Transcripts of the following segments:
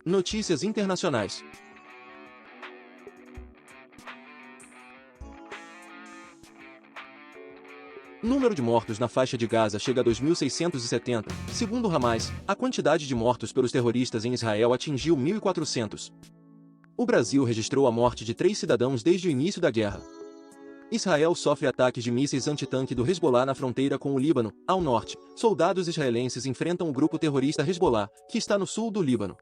Notícias internacionais. Número de mortos na faixa de Gaza chega a 2.670. Segundo Hamas, a quantidade de mortos pelos terroristas em Israel atingiu 1.400. O Brasil registrou a morte de 3 cidadãos desde o início da guerra. Israel sofre ataques de mísseis antitanque do Hezbollah na fronteira com o Líbano. Ao norte, soldados israelenses enfrentam o grupo terrorista Hezbollah, que está no sul do Líbano.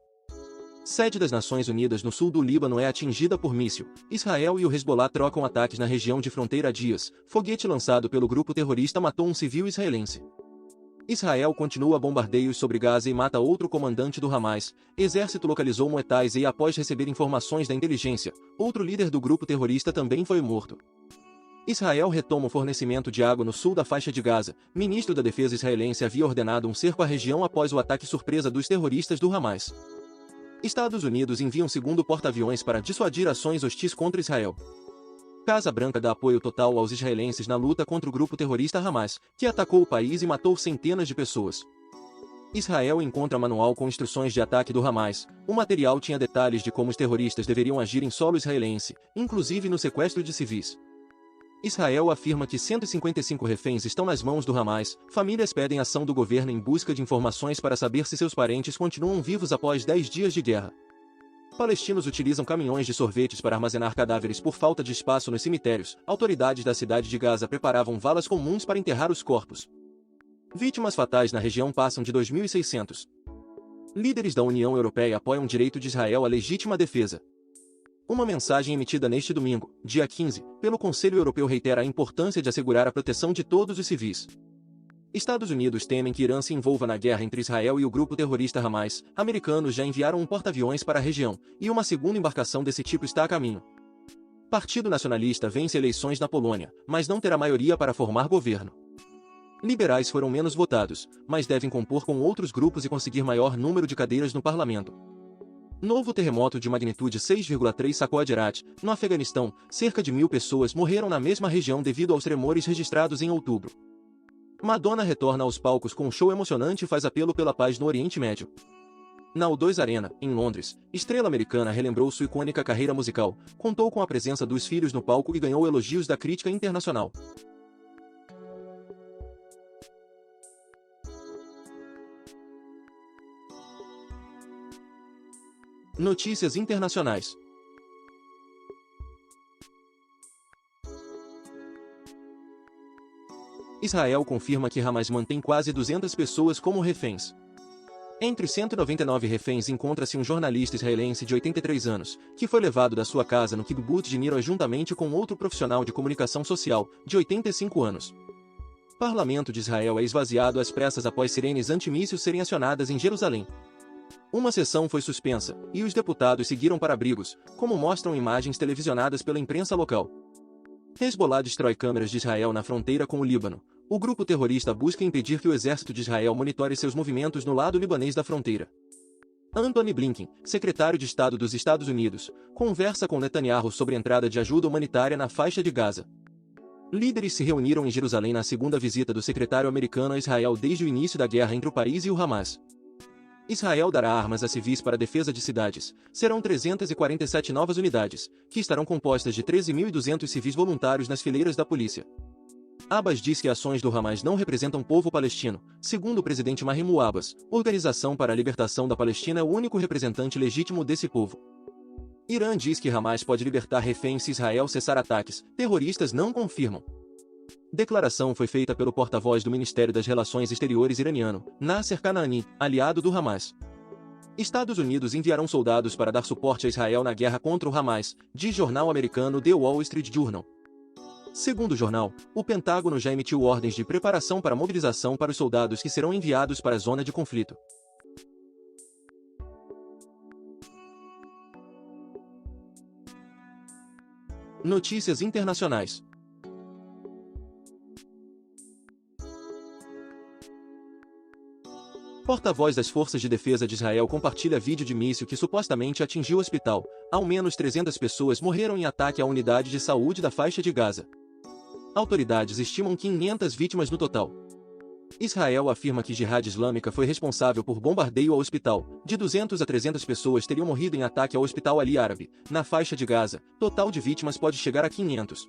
Sede das Nações Unidas no sul do Líbano é atingida por míssil. Israel e o Hezbollah trocam ataques na região de fronteira há dias. Foguete lançado pelo grupo terrorista matou um civil israelense. Israel continua bombardeios sobre Gaza e mata outro comandante do Hamas. Exército localizou Muetais e após receber informações da inteligência, outro líder do grupo terrorista também foi morto. Israel retoma o fornecimento de água no sul da faixa de Gaza. Ministro da Defesa israelense havia ordenado um cerco à região após o ataque surpresa dos terroristas do Hamas. Estados Unidos envia um segundo porta-aviões para dissuadir ações hostis contra Israel. Casa Branca dá apoio total aos israelenses na luta contra o grupo terrorista Hamas, que atacou o país e matou centenas de pessoas. Israel encontra manual com instruções de ataque do Hamas. O material tinha detalhes de como os terroristas deveriam agir em solo israelense, inclusive no sequestro de civis. Israel afirma que 155 reféns estão nas mãos do Hamas. Famílias pedem ação do governo em busca de informações para saber se seus parentes continuam vivos após 10 dias de guerra. Palestinos utilizam caminhões de sorvetes para armazenar cadáveres por falta de espaço nos cemitérios. Autoridades da cidade de Gaza preparavam valas comuns para enterrar os corpos. Vítimas fatais na região passam de 2.600. Líderes da União Europeia apoiam o direito de Israel à legítima defesa. Uma mensagem emitida neste domingo, dia 15, pelo Conselho Europeu reitera a importância de assegurar a proteção de todos os civis. Estados Unidos temem que Irã se envolva na guerra entre Israel e o grupo terrorista Hamas. Americanos já enviaram um porta-aviões para a região, e uma segunda embarcação desse tipo está a caminho. Partido Nacionalista vence eleições na Polônia, mas não terá maioria para formar governo. Liberais foram menos votados, mas devem compor com outros grupos e conseguir maior número de cadeiras no parlamento. Novo terremoto de magnitude 6,3 sacode Herat, no Afeganistão. Cerca de 1.000 pessoas morreram na mesma região devido aos tremores registrados em outubro. Madonna retorna aos palcos com um show emocionante e faz apelo pela paz no Oriente Médio. Na O2 Arena, em Londres, estrela americana relembrou sua icônica carreira musical, contou com a presença dos filhos no palco e ganhou elogios da crítica internacional. Notícias internacionais. Israel confirma que Hamas mantém quase 200 pessoas como reféns. Entre os 199 reféns encontra-se um jornalista israelense de 83 anos, que foi levado da sua casa no kibbutz de Niro juntamente com outro profissional de comunicação social, de 85 anos. Parlamento de Israel é esvaziado às pressas após sirenes antimíssil serem acionadas em Jerusalém. Uma sessão foi suspensa, e os deputados seguiram para abrigos, como mostram imagens televisionadas pela imprensa local. Hezbollah destrói câmeras de Israel na fronteira com o Líbano. O grupo terrorista busca impedir que o exército de Israel monitore seus movimentos no lado libanês da fronteira. Antony Blinken, secretário de Estado dos Estados Unidos, conversa com Netanyahu sobre entrada de ajuda humanitária na faixa de Gaza. Líderes se reuniram em Jerusalém na segunda visita do secretário americano a Israel desde o início da guerra entre o país e o Hamas. Israel dará armas a civis para a defesa de cidades. Serão 347 novas unidades, que estarão compostas de 13.200 civis voluntários nas fileiras da polícia. Abbas diz que ações do Hamas não representam o povo palestino. Segundo o presidente Mahmoud Abbas, a Organização para a Libertação da Palestina é o único representante legítimo desse povo. Irã diz que Hamas pode libertar reféns se Israel cessar ataques. Terroristas não confirmam. Declaração foi feita pelo porta-voz do Ministério das Relações Exteriores iraniano, Nasser Kanaani, aliado do Hamas. Estados Unidos enviarão soldados para dar suporte a Israel na guerra contra o Hamas, diz jornal americano The Wall Street Journal. Segundo o jornal, o Pentágono já emitiu ordens de preparação para mobilização para os soldados que serão enviados para a zona de conflito. Notícias internacionais. Porta-voz das Forças de Defesa de Israel compartilha vídeo de míssil que supostamente atingiu o hospital. Ao menos 300 pessoas morreram em ataque à unidade de saúde da faixa de Gaza. Autoridades estimam 500 vítimas no total. Israel afirma que Jihad Islâmica foi responsável por bombardeio ao hospital. De 200 a 300 pessoas teriam morrido em ataque ao hospital Ali Árabe, na faixa de Gaza. Total de vítimas pode chegar a 500.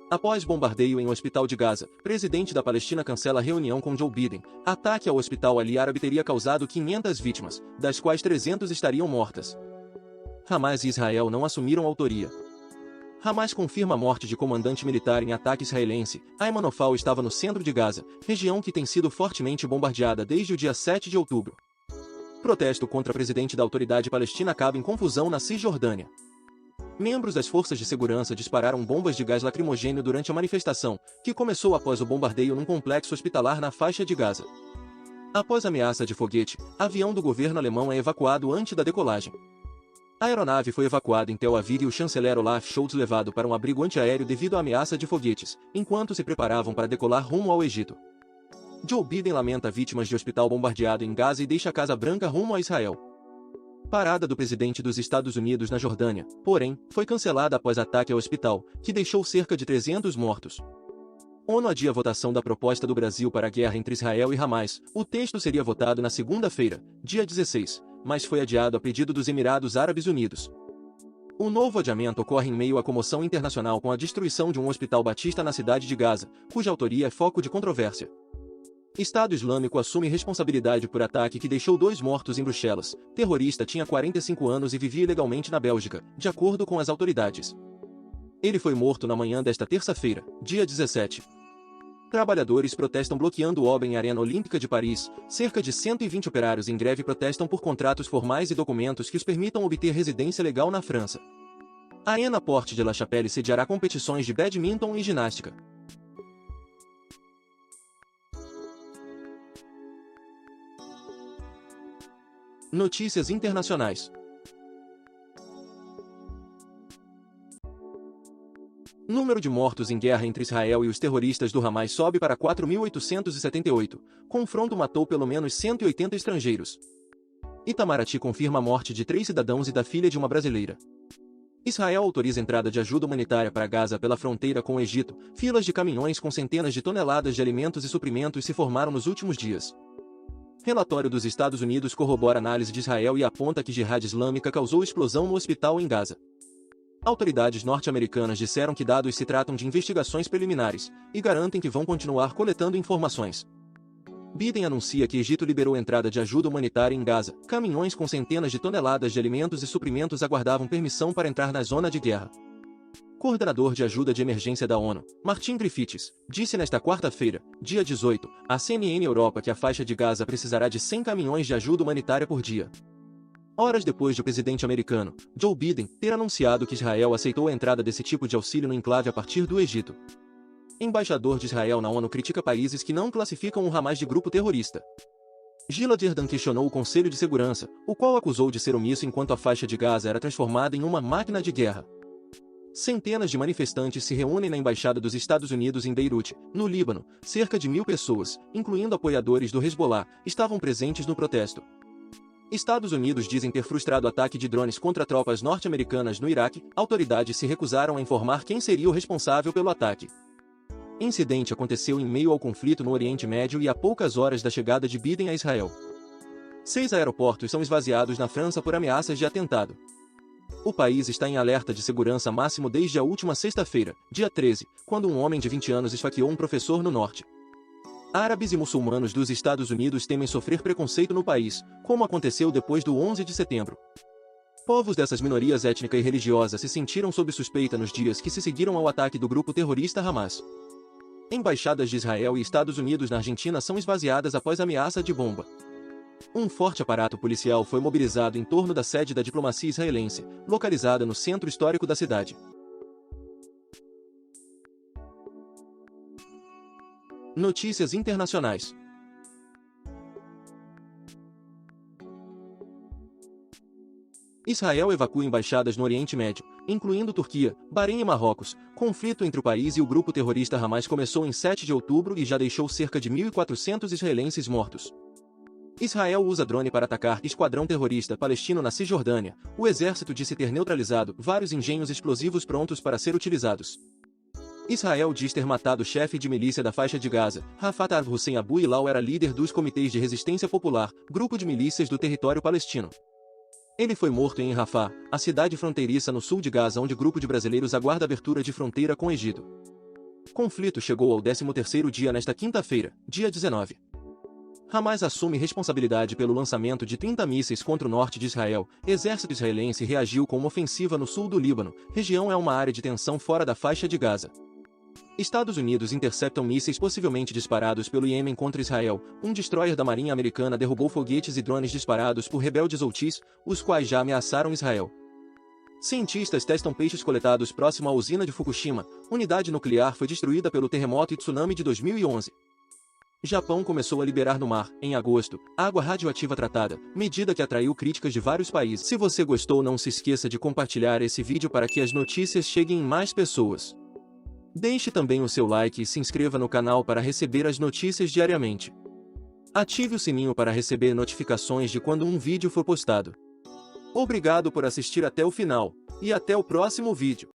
Após bombardeio em um hospital de Gaza, presidente da Palestina cancela reunião com Joe Biden. Ataque ao hospital Ali Árabe teria causado 500 vítimas, das quais 300 estariam mortas. Hamas e Israel não assumiram autoria. Hamas confirma a morte de comandante militar em ataque israelense. Ayman Ofal estava no centro de Gaza, região que tem sido fortemente bombardeada desde o dia 7 de outubro. Protesto contra o presidente da autoridade palestina acaba em confusão na Cisjordânia. Membros das forças de segurança dispararam bombas de gás lacrimogêneo durante a manifestação, que começou após o bombardeio num complexo hospitalar na faixa de Gaza. Após ameaça de foguete, avião do governo alemão é evacuado antes da decolagem. A aeronave foi evacuada em Tel Aviv e o chanceler Olaf Scholz levado para um abrigo antiaéreo devido à ameaça de foguetes, enquanto se preparavam para decolar rumo ao Egito. Joe Biden lamenta vítimas de hospital bombardeado em Gaza e deixa a Casa Branca rumo a Israel. Parada do presidente dos Estados Unidos na Jordânia, porém, foi cancelada após ataque ao hospital, que deixou cerca de 300 mortos. ONU adia a votação da proposta do Brasil para a guerra entre Israel e Hamas. O texto seria votado na segunda-feira, dia 16, mas foi adiado a pedido dos Emirados Árabes Unidos. O novo adiamento ocorre em meio à comoção internacional com a destruição de um hospital batista na cidade de Gaza, cuja autoria é foco de controvérsia. Estado Islâmico assume responsabilidade por ataque que deixou 2 mortos em Bruxelas. Terrorista tinha 45 anos e vivia ilegalmente na Bélgica, de acordo com as autoridades. Ele foi morto na manhã desta terça-feira, dia 17. Trabalhadores protestam bloqueando obra em Arena Olímpica de Paris. Cerca de 120 operários em greve protestam por contratos formais e documentos que os permitam obter residência legal na França. A Arena Porte de La Chapelle sediará competições de badminton e ginástica. Notícias internacionais. Número de mortos em guerra entre Israel e os terroristas do Hamas sobe para 4.878. Confronto matou pelo menos 180 estrangeiros. Itamaraty confirma a morte de 3 cidadãos e da filha de uma brasileira. Israel autoriza entrada de ajuda humanitária para Gaza pela fronteira com o Egito. Filas de caminhões com centenas de toneladas de alimentos e suprimentos se formaram nos últimos dias. Relatório dos Estados Unidos corrobora a análise de Israel e aponta que Jihad Islâmica causou explosão no hospital em Gaza. Autoridades norte-americanas disseram que dados se tratam de investigações preliminares, e garantem que vão continuar coletando informações. Biden anuncia que Egito liberou entrada de ajuda humanitária em Gaza. Caminhões com centenas de toneladas de alimentos e suprimentos aguardavam permissão para entrar na zona de guerra. Coordenador de ajuda de emergência da ONU, Martin Griffiths, disse nesta quarta-feira, dia 18, à CNN Europa que a faixa de Gaza precisará de 100 caminhões de ajuda humanitária por dia. Horas depois de o presidente americano, Joe Biden, ter anunciado que Israel aceitou a entrada desse tipo de auxílio no enclave a partir do Egito. Embaixador de Israel na ONU critica países que não classificam o Hamas de grupo terrorista. Gilad Erdan questionou o Conselho de Segurança, o qual acusou de ser omisso enquanto a faixa de Gaza era transformada em uma máquina de guerra. Centenas de manifestantes se reúnem na Embaixada dos Estados Unidos em Beirute, no Líbano. Cerca de 1.000 pessoas, incluindo apoiadores do Hezbollah, estavam presentes no protesto. Estados Unidos dizem ter frustrado ataque de drones contra tropas norte-americanas no Iraque. Autoridades se recusaram a informar quem seria o responsável pelo ataque. Incidente aconteceu em meio ao conflito no Oriente Médio e a poucas horas da chegada de Biden a Israel. 6 aeroportos são esvaziados na França por ameaças de atentado. O país está em alerta de segurança máximo desde a última sexta-feira, dia 13, quando um homem de 20 anos esfaqueou um professor no norte. Árabes e muçulmanos dos Estados Unidos temem sofrer preconceito no país, como aconteceu depois do 11 de setembro. Povos dessas minorias étnica e religiosa se sentiram sob suspeita nos dias que se seguiram ao ataque do grupo terrorista Hamas. Embaixadas de Israel e Estados Unidos na Argentina são esvaziadas após ameaça de bomba. Um forte aparato policial foi mobilizado em torno da sede da diplomacia israelense, localizada no centro histórico da cidade. Notícias internacionais. Israel evacua embaixadas no Oriente Médio, incluindo Turquia, Bahrein e Marrocos. Conflito entre o país e o grupo terrorista Hamas começou em 7 de outubro e já deixou cerca de 1.400 israelenses mortos. Israel usa drone para atacar esquadrão terrorista palestino na Cisjordânia. O exército disse ter neutralizado vários engenhos explosivos prontos para ser utilizados. Israel diz ter matado o chefe de milícia da faixa de Gaza. Rafat al-Hussein Abu Hilal era líder dos Comitês de Resistência Popular, grupo de milícias do território palestino. Ele foi morto em Rafah, a cidade fronteiriça no sul de Gaza, onde grupo de brasileiros aguarda abertura de fronteira com o Egito. Conflito chegou ao 13º dia nesta quinta-feira, dia 19. Hamas assume responsabilidade pelo lançamento de 30 mísseis contra o norte de Israel. Exército israelense reagiu com uma ofensiva no sul do Líbano. Região é uma área de tensão fora da faixa de Gaza. Estados Unidos interceptam mísseis possivelmente disparados pelo Iêmen contra Israel. Um destroyer da Marinha Americana derrubou foguetes e drones disparados por rebeldes Houthis, os quais já ameaçaram Israel. Cientistas testam peixes coletados próximo à usina de Fukushima. Unidade nuclear foi destruída pelo terremoto e tsunami de 2011. Japão começou a liberar no mar, em agosto, água radioativa tratada, medida que atraiu críticas de vários países. Se você gostou, não se esqueça de compartilhar esse vídeo para que as notícias cheguem em mais pessoas. Deixe também o seu like e se inscreva no canal para receber as notícias diariamente. Ative o sininho para receber notificações de quando um vídeo for postado. Obrigado por assistir até o final, e até o próximo vídeo.